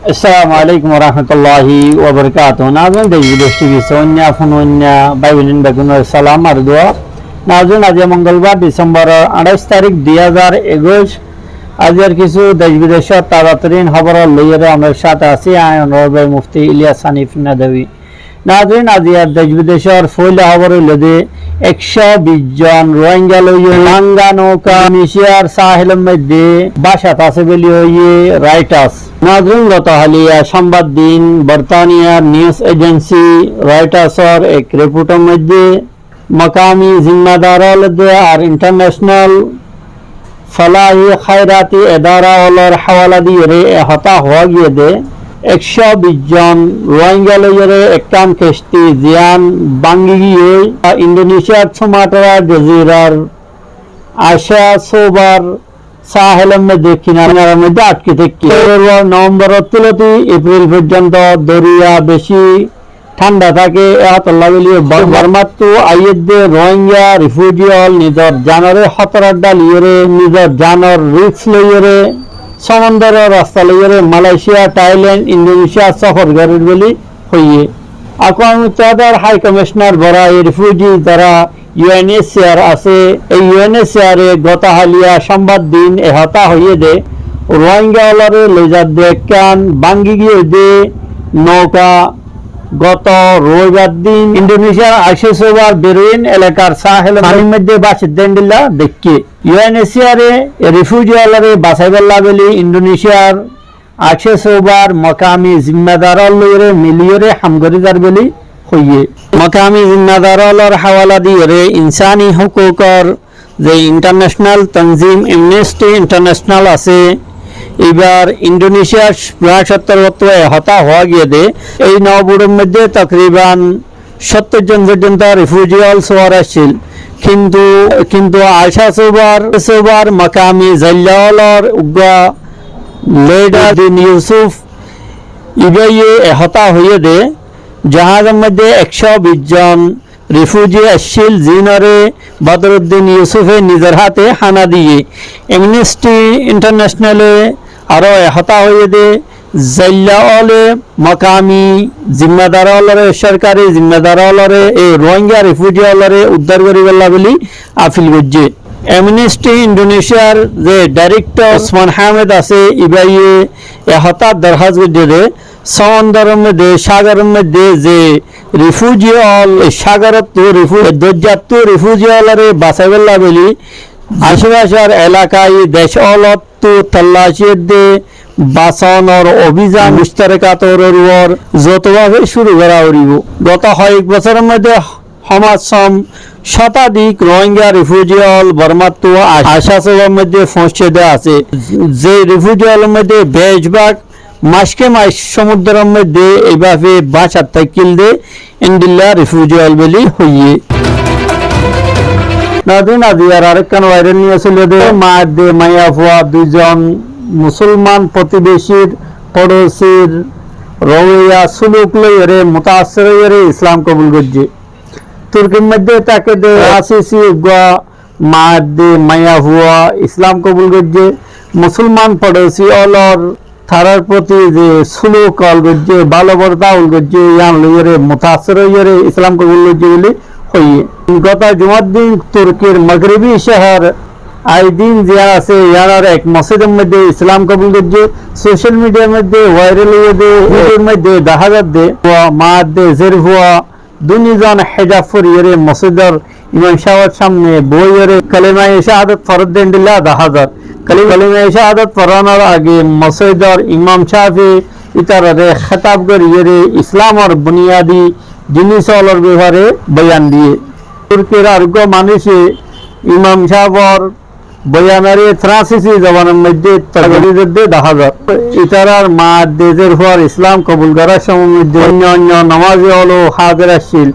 Assalamu alaikum warahmatullahi wabarakatuh. Nazan da yi da shi sonya funonya bayin da gunar salam arduwa. Nazan aজ মঙ্গলবার December 28 তারিখ 2021 আজকের কিছু দেশ বিদেশের তাজাতরিন খবর লইয়ে আমার সাথে আছি আইন মুফতি ইলিয়াস হানিফ নাদবী। নাজরিন আজিয়ার দেশ বিদেশের ফইলা খবর হইল যে 120 জন রোহিঙ্গা লইয়ে নাঙ্গা নৌকা মিশিয়ার সাহেলের মধ্যে বাসাত আছে বলি হইয়ে রাইটার্স। নাজরিন গত হালিয়া সংবাদ দিন বর্তানিয়ার নিউজ এজেন্সি রাইটার্সর এক রিপোর্টের মধ্যে মকামি জিম্মাদার আর ইন্টারন্যাশনাল ফলাহি খায়রাতি এদারা ওলর হাওয়ালা দিয়ে হতা হওয়া গিয়ে দে 120 জন রোহিঙ্গা লইয়ে একখান কিস্তি জিয়ান বাঙ্গি গিয়ে ইন্দোনেশিয়ার সুমাত্রা জজিরার আশা সোবার সাহেলের মধ্যে কিনারার মধ্যে আটকে থেকে নভেম্বর তুলতি এপ্রিল পর্যন্ত দরিয়া বেশি ঠান্ডা থাকে বর্মাত্র আইয়েদে রোহিঙ্গা রিফিউজি হল নিজের জানরে খতরাড্ডা লিয়ে নিজের জানর রিস্ক লইয়ে সমুদ্রের রাস্তা লইয়ে মালয়েশিয়া থাইল্যান্ড ইন্দোনেশিয়া সফর করেন বলি হইয়ে আকরাম মুত্তাহিদার হাই কমিশনার বড়া এই রিফিউজি যারা ইউএনএইচসিআর আছে এই ইউএনএইচসিআর গত হালিয়া সংবাদ দিন হতা হইয়ে দে রোহিঙ্গা হলরে লইজার দেখান বাঙ্গি গিয়ে দে নৌকা গত রবিবার দিন ইন্দোনেশিয়ার আশিসোবার বেরুইন এলাকার সাহেল পানির মধ্যে বাসিন্দারা দেখে ইউএনএইচসিআর রিফিউজি হলরে বাঁচাইবেলা বলি ইন্দোনেশিয়ার আশিসোবার মকামি জিম্মাদার লইরে মিলিয়রে হামগরিদার বলি হইয়ে মকামি জিম্মাদার হলর হাওয়ালা দিয়ে ইনসানি হুকুকর যে ইন্টারন্যাশনাল তনজিম অ্যামনেস্টি ইন্টারন্যাশনাল আছে এবার ইন্দোনেশিয়ার 70 হতা হওয়া গিয়ে দে এই নবুড়ের মধ্যে তকরিবান 70 জন পর্যন্ত রিফিউজি হল সোয়ার আসছিল কিন্তু আশা সোবার মাকামি জাল্লাওয়ালার উগা লেডার দিন ইউসুফ ইবাইয়ে হতা হয়ে দে জাহাজের মধ্যে 120 জন রিফিউজি আসছিল জিনরে বদরুদ্দিন ইউসুফে নিজের হাতে হানা দিয়ে অ্যামনেস্টি ইন্টারন্যাশনালে আরো হতা হয়ে দে জাল্লাওয়ালে মকামি জিম্মাদার হলরে সরকারি জিম্মাদার হলরে এই রোহিঙ্গা রিফিউজি হলরে উদ্ধার করিবেলা বলি আপিল করছে অ্যামনেস্টি ইন্দোনেশিয়ার যে ডাইরেক্টর ওসমান আহমেদ আছে ইবাইয়ে হতা দরখাস্ত করছে দে সমুদ্রের মধ্যে সাগরের মধ্যে যে রিফিউজি হল সাগরত রিফিউজি হলরে বাঁচাইবেলা বলি আশেপাশের এলাকায় দেশ অলত তল্লাশির দে বাঁচানোর অভিযান মুশতারাকাতর যতভাবে শুরু করা হইব গত কয়েক বছরের মধ্যে সমাজসম শতাধিক রোহিঙ্গা রিফিউজি হল বর্মাত্র আশাসের মধ্যে পৌঁছে দেওয়া আছে যে রিফিউজি হলের মধ্যে বেশভাগ মাসকে মাস সমুদ্রের মধ্যে এইভাবে বাঁচার তাকিল দে ইন্ডিল্লা রিফিউজি হল বলি হইয়ে নাদিন আজিয়ার আরেকখান ভাইরাল নিয়ে ছিল দে মায়ের দে মাইয়া ফুয়া দুজন মুসলমান প্রতিবেশীর পড়োশির রওয়া সুলুক লইরে মুতাসির হইরে ইসলাম কবুল করছে তুর্কির মধ্যে তাকে দে আসিসি উগা মায়ের দে মাইয়া ফুয়া ইসলাম কবুল করছে মুসলমান পড়োশি অলর তারার প্রতি যে সুলুক অল করছে ভালো বর্তা উল করছে ইয়ান লইরে মুতাসির হইরে ইসলাম কবুল করছে বলে হইয়ে গত জুমার দিন তুর্কির মাগরিবি শহর আইদিন জিয়া আছে ইয়ার এক মসজিদের মধ্যে ইসলাম কবুল করছে সোশ্যাল মিডিয়ার মধ্যে ভাইরাল হয়ে দে এর মধ্যে দেখা যাচ্ছে মাদ দে জেরফুয়া দুনিজন হেজাব ফরিয়ে মসজিদের ইমাম সাহেবের সামনে বইয়ের কালিমা শাহাদাত ফরজ দেন দিলা দেখা যায় কালিমা শাহাদাত পড়ানোর আগে মসজিদের ইমাম সাহেব ইতারে খেতাব করিয়ে ইসলামের বুনিয়াদি জিনিসগুলোর ব্যাপারে বয়ান দিয়ে তুর্কির আরোগ্য মানুষে ইমাম সাহেবর বয়ানারে ফ্রান্সিসি জবানের মধ্যে দেখা যায় ইতারার মা দেশের পর ইসলাম কবুল করার সময় অন্য নামাজি হলো হাজার আসছিল